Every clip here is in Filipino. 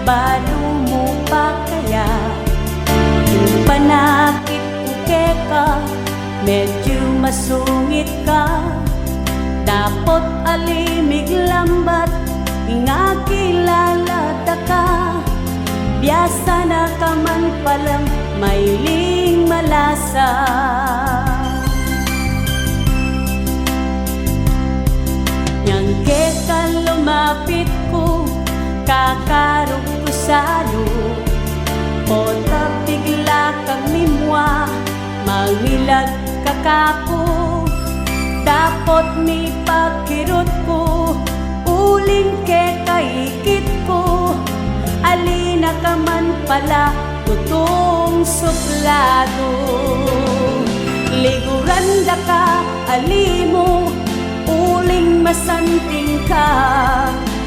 balo mo pa kaya? Yung panakit uke ka, medyo masungit ka. Dapot alimig lambat, nga kilala ka. Biasa na ka man palang mailing malasa. Nyangke ka lumapit ko, kakarog ko salo. O bigla kang mimwa, mangilag kakako. Dapot ni pagkirot ko, uling ke kaikit ko. Alina ka man pala, tutong suplado. Liguran da ka, alimo, uling masanting ka.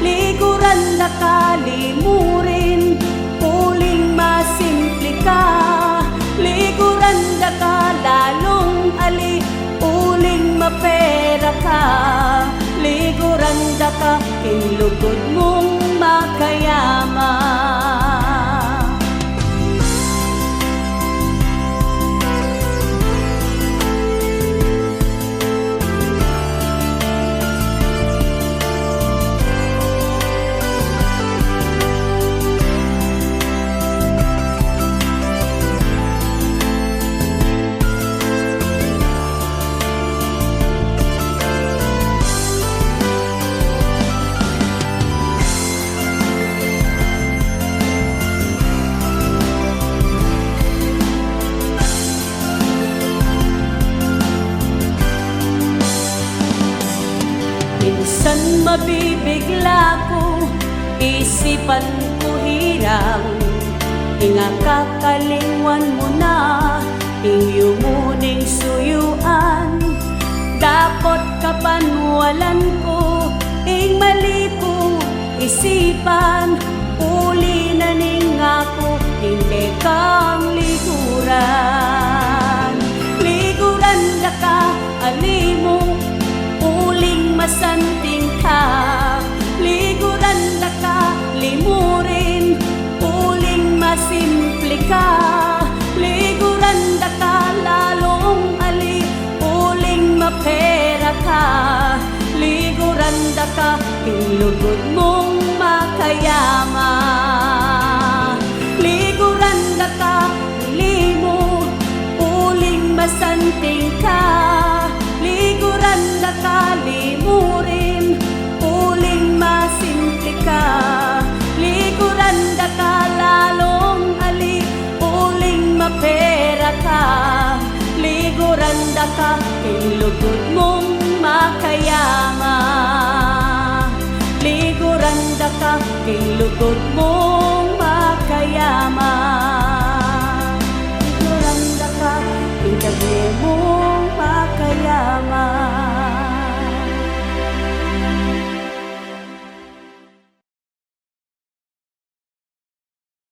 Liguran da ka, limurin, uling masimple ka. Liguran da ka, lalong ali, uling mapera ka. Liguran da ka, kinlugod mong makayama. Minsan mabibigla ko, isipan ko hirang. Inga kakalingwan mo na, iyong muning suyuan. Dapot kapanwalan ko, ing mali ko isipan. Uli na ning ako, hindi kang liguran. Liguran da ka, alimo, uling masanting ka. Liguran na ka, limurin, uling masimple ka. Liguran na ka, lalong ali, uling mapera ka. Liguran na ka, kinlugod mong makayama. Liguran na ka, limo, uling masanting ka. Liguran na ka, limurin, uling masimple ka. Liguran na ka, lalong ali, uling mapera ka. Liguran na ka, kinlugod mong makayama. Liguran na ka, kinlugod mong makayama. Liguran na ka, kinlugod mo